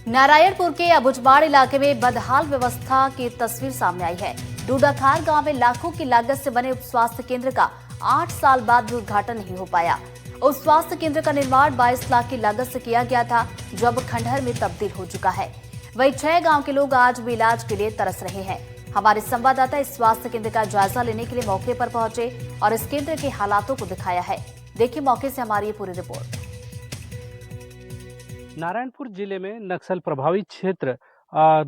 नारायणपुर के अबुझमाड़ इलाके में बदहाल व्यवस्था की तस्वीर सामने आई है। डूडाखार गांव में लाखों की लागत से बने उप स्वास्थ्य केंद्र का 8 साल बाद भी उद्घाटन नहीं हो पाया। उप स्वास्थ्य केंद्र का निर्माण 22 लाख की लागत से किया गया था, जो अब खंडहर में तब्दील हो चुका है। वहीं 6 गांव के लोग आज भी इलाज के लिए तरस रहे हैं। हमारे संवाददाता इस स्वास्थ्य केंद्र का जायजा लेने के लिए मौके पर पहुंचे और इस केंद्र के हालातों को दिखाया है। देखिए मौके से हमारी ये पूरी रिपोर्ट। नारायणपुर जिले में नक्सल प्रभावित क्षेत्र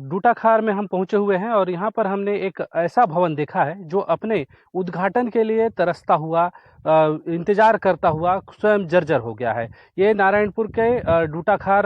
डूटाखार में हम पहुंचे हुए हैं और यहाँ पर हमने एक ऐसा भवन देखा है जो अपने उद्घाटन के लिए तरसता हुआ इंतजार करता हुआ स्वयं जर्जर हो गया है। ये नारायणपुर के डूटाखार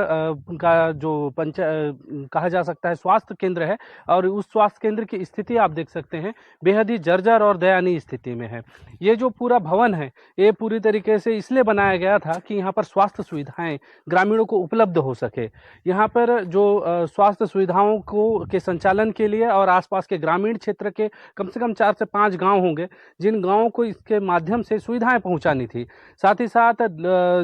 का जो कहा जा सकता है स्वास्थ्य केंद्र है और उस स्वास्थ्य केंद्र की स्थिति आप देख सकते हैं बेहद ही जर्जर और दयनीय स्थिति में है। ये जो पूरा भवन है ये पूरी तरीके से इसलिए बनाया गया था कि यहाँ पर स्वास्थ्य सुविधाएं ग्रामीणों को उपलब्ध हो सके। यहाँ पर जो स्वास्थ्य सुविधाओं को के संचालन के लिए और आसपास के ग्रामीण क्षेत्र के कम से कम 4 से 5 गांव होंगे जिन गांवों को इसके माध्यम से सुविधाएं पहुंचानी थी। साथ ही साथ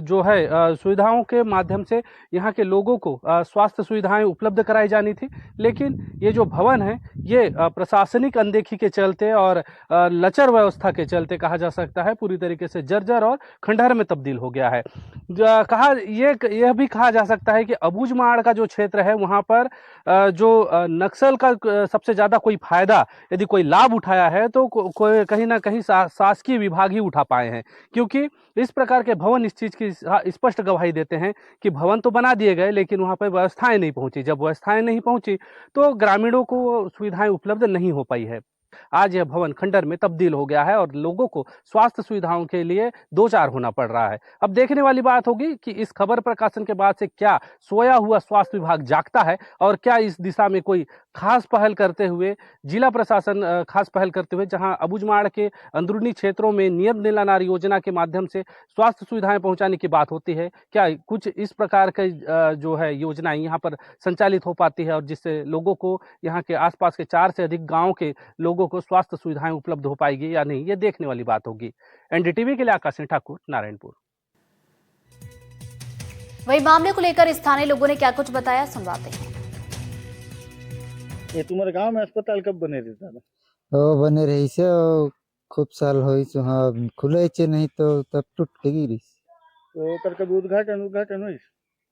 जो है सुविधाओं के माध्यम से यहाँ के लोगों को स्वास्थ्य सुविधाएं उपलब्ध कराई जानी थी। लेकिन ये जो भवन है ये प्रशासनिक अनदेखी के चलते और लचर व्यवस्था के चलते कहा जा सकता है पूरी तरीके से जर्जर और खंडहर में तब्दील हो गया है। यह भी कहा जा सकता है कि अबुझमाड़ का जो क्षेत्र है वहाँ पर जो नक्सल का सबसे ज़्यादा कोई फायदा यदि कोई लाभ उठाया है तो कोई कहीं ना कहीं शासकीय विभाग ही उठा पाए हैं, क्योंकि इस प्रकार के भवन इस चीज़ की स्पष्ट गवाही देते हैं कि भवन तो बना दिए गए लेकिन वहाँ पर व्यवस्थाएं नहीं पहुंची। जब व्यवस्थाएं नहीं पहुंची तो ग्रामीणों को सुविधाएं उपलब्ध नहीं हो पाई है। आज यह भवन खंडहर में तब्दील हो गया है और लोगों को स्वास्थ्य सुविधाओं के लिए दो चार होना पड़ रहा है। अब देखने वाली बात होगी कि इस खबर प्रकाशन के बाद से क्या सोया हुआ स्वास्थ्य विभाग जागता है और क्या इस दिशा में कोई खास पहल करते हुए जिला प्रशासन खास पहल करते हुए जहां अबुझमाड़ के अंदरूनी क्षेत्रों में नियत नीलानार योजना के माध्यम से स्वास्थ्य सुविधाएं पहुंचाने की बात होती है, क्या कुछ इस प्रकार के जो है योजनाएं यहाँ पर संचालित हो पाती है और जिससे लोगों को यहाँ के आसपास के 4 से अधिक गाँव के लोगों को स्वास्थ्य सुविधाएं उपलब्ध हो पाएगी या नहीं, ये देखने वाली बात होगी। एनडीटीवी के लिए आकाश सिंह ठाकुर, नारायणपुर। वही मामले को लेकर स्थानीय लोगों ने क्या कुछ बताया, सुनवाते हैं। ये तुम्हारे गांव में अस्पताल कब बने रहता था? ओ बने रही से खूब साल होई सो हाँ खुले छे नहीं तो तब टूट के गिरी। तो ओकर कभी उद्घाटन हुई?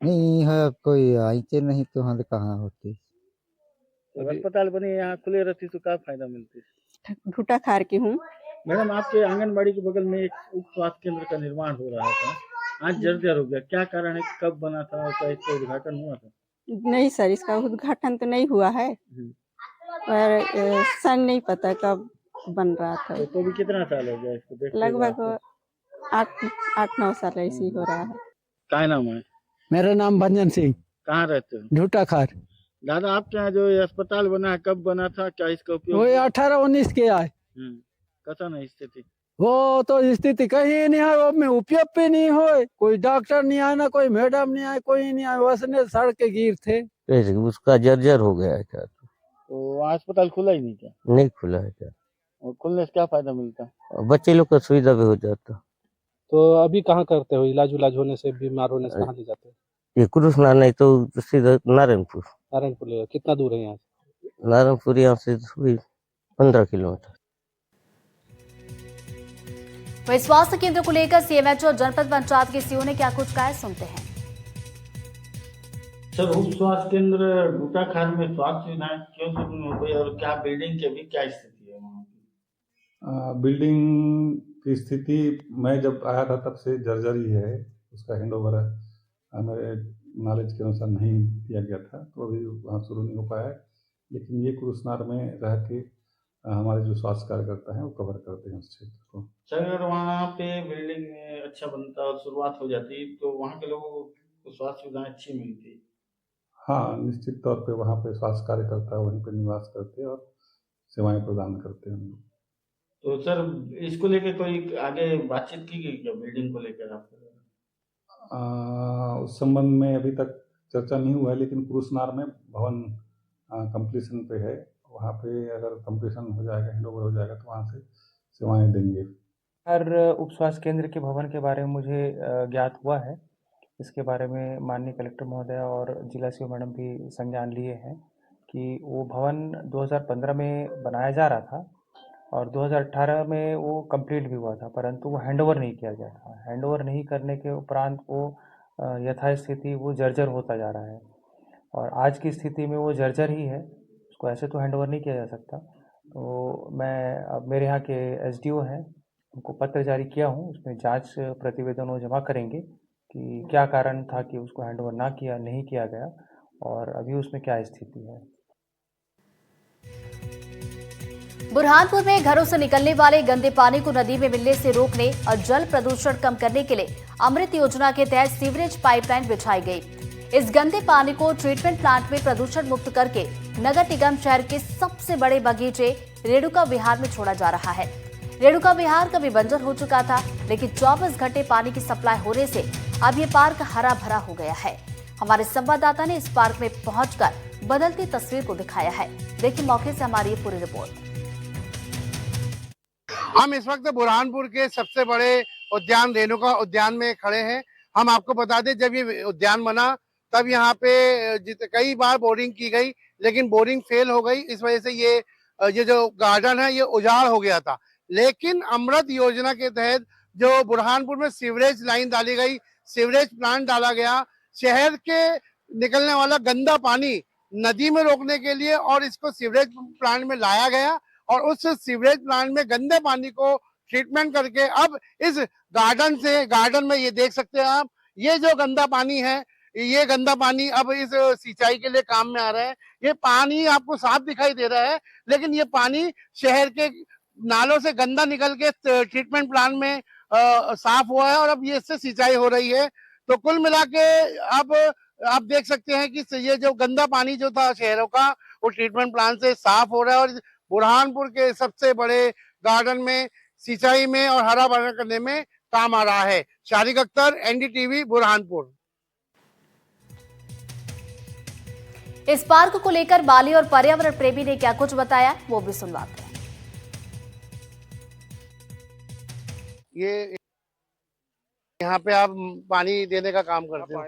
नहीं है कोई आई छे नहीं तो हाँ कहाँ होती। तो अस्पताल बनी यहाँ खुले रहती तो क्या फायदा मिलती? डूटाखार की हूँ मैडम, आपके आंगनबाड़ी के बगल में एक उप स्वास्थ्य केंद्र का निर्माण हो रहा था, आज जर्जर हो गया, क्या कारण है? कब बना था और क्या इसका उद्घाटन हुआ था? नहीं सर, इसका उद्घाटन तो नहीं हुआ है पर सन नहीं पता कब बन रहा था। तो भी कितना साल हो गया इसको देखते? लगभग 8-9 साल ऐसे ही हो रहा है। क्या नाम है? मेरा नाम भंजन सिंह। कहाँ रहते हो? डूटाखार। दादा, आपके यहाँ जो ये अस्पताल बना है कब बना था, क्या इसका उपयोग? वो 18-19 के आए। कैसा नहीं स्थिति? वो तो स्थिति कहीं नहीं है, वो में उपयोग भी नहीं हो, कोई डॉक्टर नहीं आया ना कोई मैडम नहीं आए, कोई नहीं आया, बस ने सड़क के गिर थे। उसका जर्जर हो गया है क्या? तो अस्पताल खुला ही नहीं क्या? नहीं खुला है क्या? और खुलने से क्या फायदा मिलता? बच्चे लोग का सुविधा भी हो जाता। तो अभी कहाँ करते हो इलाज होने से, बीमार होने से कहाँ ले जाते हो? ये कृष्णा नहीं तो सीधा नारायणपुर। नारायणपुर ले, कितना दूर है यहाँ से? नारायणपुर यहाँ से 15 किलोमीटर। वही स्वास्थ्य केंद्र को लेकर सीएमएचओ और जनपद पंचायत के सीओ ने क्या कुछ कहा, सुनते हैं। सर, उप स्वास्थ्य केंद्र डूटाखार में स्वास्थ्य सुविधाएं क्यों शुरू हो गई और क्या बिल्डिंग की अभी क्या स्थिति है वहाँ की? बिल्डिंग की स्थिति मैं जब आया था तब से जर्जर ही है। उसका हैंडओवर मेरे नॉलेज के अनुसार नहीं दिया गया था, तो अभी वहाँ शुरू नहीं हो पाया है। लेकिन ये कुरुसनार में रह के हमारे जो स्वास्थ्य कार्यकर्ता हैं वो कवर करते हैं उस क्षेत्र को। सर, अगर वहाँ पे बिल्डिंग अच्छा बनता और शुरुआत हो जाती तो वहाँ के लोगों को स्वास्थ्य सुविधाएं अच्छी मिलती। हाँ, निश्चित तौर पे वहाँ पे स्वास्थ्य कार्यकर्ता वहीं पे निवास करते हैं और सेवाएं प्रदान करते हैं। तो सर, इसको लेकर कोई आगे बातचीत की गई क्या बिल्डिंग को लेकर आपको? उस संबंध में अभी तक चर्चा नहीं हुआ है, लेकिन कुरुसनार में भवन कंप्लीशन पे है। वहाँ पे अगर कंप्लीशन हो जाएगा, हैंडओवर हो जाएगा तो वहाँ से सेवाएं देंगे। हर उप स्वास्थ्य केंद्र के भवन के बारे में मुझे ज्ञात हुआ है इसके बारे में माननीय कलेक्टर महोदय और जिला सीओ मैडम भी संज्ञान लिए हैं कि वो भवन 2015 में बनाया जा रहा था और 2018 में वो कंप्लीट भी हुआ था, परंतु वो हैंडओवर नहीं किया गया था। हैंडओवर नहीं करने के उपरांत वो यथास्थिति वो जर्जर होता जा रहा है और आज की स्थिति में वो जर्जर ही है, उसको ऐसे तो हैंडओवर नहीं किया जा सकता। तो मैं अब मेरे यहाँ के एसडीओ हैं, उनको पत्र जारी किया हूँ, उसमें जांच प्रतिवेदन वो जमा करेंगे कि क्या कारण था कि उसको हैंडओवर नहीं किया गया और अभी उसमें क्या स्थिति है। बुरहानपुर में घरों से निकलने वाले गंदे पानी को नदी में मिलने से रोकने और जल प्रदूषण कम करने के लिए अमृत योजना के तहत सीवरेज पाइपलाइन बिछाई गई। इस गंदे पानी को ट्रीटमेंट प्लांट में प्रदूषण मुक्त करके नगर निगम शहर के सबसे बड़े बगीचे रेणुका विहार में छोड़ा जा रहा है। रेणुका विहार कभी बंजर हो चुका था, लेकिन 24 घंटे पानी की सप्लाई होने से अब ये पार्क हरा भरा हो गया है। हमारे संवाददाता ने इस पार्क में पहुंचकर बदलती तस्वीर को दिखाया है। देखिए मौके से हमारी ये पूरी रिपोर्ट। हम इस वक्त बुरहानपुर के सबसे बड़े उद्यान रेणुका उद्यान में खड़े हैं। हम आपको बता दें, जब ये उद्यान बना तब यहाँ पे कई बार बोरिंग की गई, लेकिन बोरिंग फेल हो गई। इस वजह से ये जो गार्डन है ये उजाड़ हो गया था। लेकिन अमृत योजना के तहत जो बुरहानपुर में सीवरेज लाइन डाली गई, सीवरेज प्लांट डाला गया, शहर के निकलने वाला गंदा पानी नदी में रोकने के लिए और इसको सीवरेज प्लांट में लाया गया और उस सीवरेज प्लांट में गंदे पानी को ट्रीटमेंट करके अब इस गार्डन में ये देख सकते हैं आप, ये जो गंदा पानी है, ये गंदा पानी अब इस सिंचाई के लिए काम में आ रहा है। ये पानी आपको साफ दिखाई दे रहा है, लेकिन ये पानी शहर के नालों से गंदा निकल के ट्रीटमेंट प्लांट में साफ हुआ है और अब ये इससे सिंचाई हो रही है। तो कुल मिला के अब आप देख सकते हैं कि ये जो गंदा पानी जो था शहरों का, वो ट्रीटमेंट प्लांट से साफ हो रहा है और बुरहानपुर के सबसे बड़े गार्डन में सिंचाई में और हरा भरा करने में काम आ रहा है। शारिक अख्तर, एनडीटीवी, बुरहानपुर। इस पार्क को लेकर माली और पर्यावरण प्रेमी ने क्या कुछ बताया, वो भी सुनवाते हैं। ये यहाँ पे आप पानी देने का काम करते हो?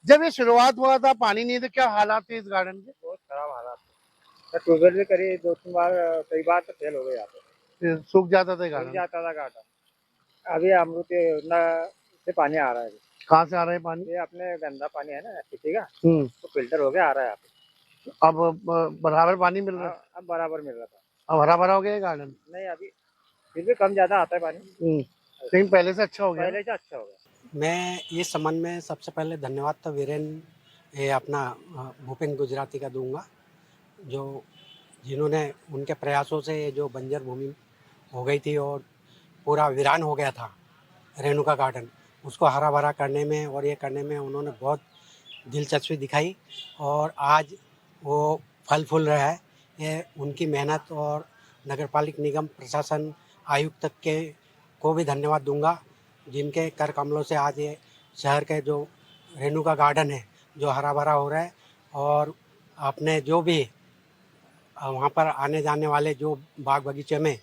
जब ये शुरुआत हुआ था पानी नहीं, तो क्या हालात थे इस गार्डन के? बहुत खराब हालात थे। ट्यूबवेल भी करी 2-3 बार, कई बार तो फेल हो गए यहाँ पे। सूख जाता था गार्डन? सूख जाता था गार्डन। अभी अमृत योजना से पानी आ रहा है। कहाँ से आ रहा है पानी? ये अपने गंदा पानी है ना सिटी का, तो फिल्टर हो गया आ रहा है यहाँ पे। अब बराबर पानी मिल रहा है? अब बराबर मिल रहा था। अब हरा भरा हो गया गार्डन? नहीं, अभी फिर भी कम ज्यादा आता है पानी, लेकिन पहले से अच्छा हो गया। पहले से अच्छा हो गया। मैं इस संबंध में सबसे पहले धन्यवाद तो वीरेंद्र अपना भूपेंद्र गुजराती का दूंगा, जो जिन्होंने उनके प्रयासों से जो बंजर भूमि हो गई थी और पूरा वीरान हो गया था रेणुका गार्डन, उसको हरा भरा करने में और ये करने में उन्होंने बहुत दिलचस्पी दिखाई और आज वो फल फूल रहा है। ये उनकी मेहनत और नगर पालिका निगम प्रशासन आयुक्त के को भी धन्यवाद दूंगा, जिनके कर कमलों से आज ये शहर के जो रेणुका गार्डन है जो हरा भरा हो रहा है और आपने जो भी वहाँ पर आने जाने वाले जो बाग बगीचे में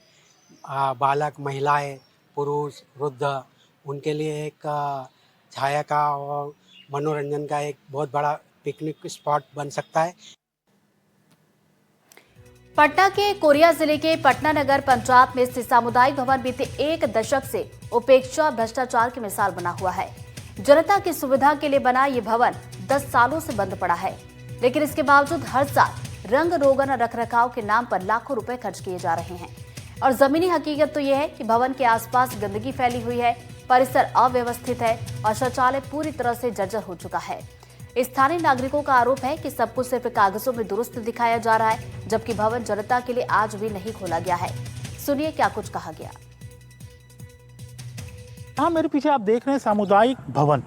बालक, महिलाएं, पुरुष, वृद्ध, उनके लिए एक छाया का और मनोरंजन का एक बहुत बड़ा पिकनिक स्पॉट बन सकता है। पटना के कोरिया जिले के पटना नगर पंचायत में स्थित सामुदायिक भवन बीते 1 दशक से उपेक्षा भ्रष्टाचार की मिसाल बना हुआ है। जनता की सुविधा के लिए बना ये भवन 10 सालों से बंद पड़ा है, लेकिन इसके बावजूद हर साल रंग रोगन और रखरखाव के नाम पर लाखों रुपए खर्च किए जा रहे हैं। और जमीनी हकीकत तो यह है कि भवन के आसपास गंदगी फैली हुई है, परिसर अव्यवस्थित है और शौचालय पूरी तरह से जर्जर हो चुका है। स्थानीय नागरिकों का आरोप है कि सब कुछ सिर्फ कागजों में दुरुस्त दिखाया जा रहा है, जबकि भवन जनता के लिए आज भी नहीं खोला गया है। सुनिए क्या कुछ कहा गया। हाँ, मेरे पीछे आप देख रहे हैं सामुदायिक भवन।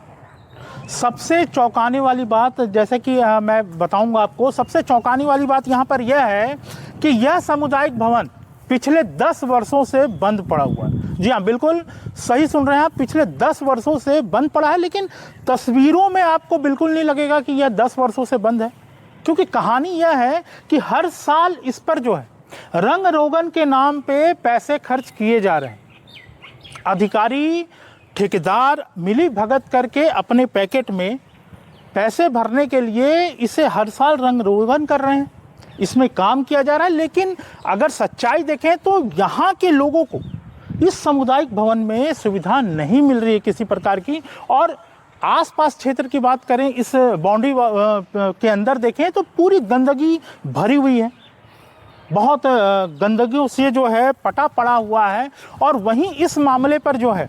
सबसे चौंकाने वाली बात, जैसे कि मैं बताऊंगा आपको, सबसे चौंकाने वाली बात यहाँ पर यह है कि यह सामुदायिक भवन पिछले 10 वर्षों से बंद पड़ा हुआ है। जी हाँ, बिल्कुल सही सुन रहे हैं आप, पिछले 10 वर्षों से बंद पड़ा है। लेकिन तस्वीरों में आपको बिल्कुल नहीं लगेगा कि यह 10 वर्षों से बंद है, क्योंकि कहानी यह है कि हर साल इस पर जो है रंग रोगन के नाम पे पैसे खर्च किए जा रहे हैं। अधिकारी ठेकेदार मिली भगत करके अपने पैकेट में पैसे भरने के लिए इसे हर साल रंग रोगन कर रहे हैं, इसमें काम किया जा रहा है। लेकिन अगर सच्चाई देखें तो यहाँ के लोगों को इस सामुदायिक भवन में सुविधा नहीं मिल रही है किसी प्रकार की। और आसपास क्षेत्र की बात करें, इस बाउंड्री के अंदर देखें तो पूरी गंदगी भरी हुई है, बहुत गंदगियों से जो है पटा पड़ा हुआ है। और वहीं इस मामले पर जो है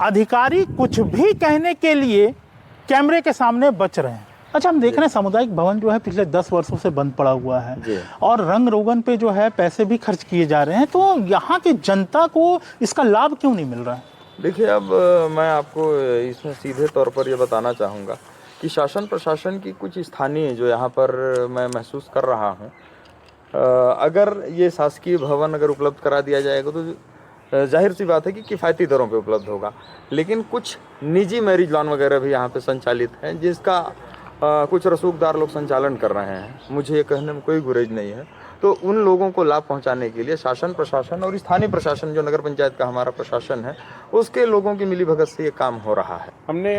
अधिकारी कुछ भी कहने के लिए कैमरे के सामने बच रहे हैं। अच्छा, हम देख रहे हैं सामुदायिक भवन जो है पिछले 10 वर्षों से बंद पड़ा हुआ है और रंग रोगन पे जो है पैसे भी खर्च किए जा रहे हैं, तो यहाँ की जनता को इसका लाभ क्यों नहीं मिल रहा है? देखिए, अब मैं आपको इसमें सीधे तौर पर ये बताना चाहूँगा कि शासन प्रशासन की कुछ स्थानीय जो यहाँ पर मैं महसूस कर रहा हूँ, अगर ये शासकीय भवन अगर उपलब्ध करा दिया जाएगा तो जाहिर सी बात है कि किफ़ायती दरों पे उपलब्ध होगा। लेकिन कुछ निजी मैरिज लॉन वगैरह भी यहाँ पे संचालित हैं जिसका कुछ रसूखदार लोग संचालन कर रहे हैं, मुझे ये कहने में कोई गुरेज नहीं है। तो उन लोगों को लाभ पहुंचाने के लिए शासन प्रशासन और स्थानीय प्रशासन जो नगर पंचायत का हमारा प्रशासन है उसके लोगों की मिलीभगत से ये काम हो रहा है। हमने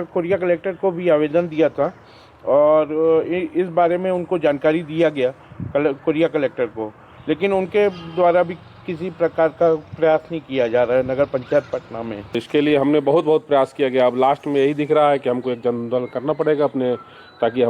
कोरिया कलेक्टर को भी आवेदन दिया था और इस बारे में उनको जानकारी दिया गया कोरिया कलेक्टर को, लेकिन उनके द्वारा भी किसी प्रकार का प्रयास नहीं किया जा रहा है नगर पंचायत पटना में। इसके लिए हमने बहुत प्रयास किया गया। अब लास्ट में यही दिख रहा है कि हमको एक जन आंदोलन करना पड़ेगा अपने, ताकि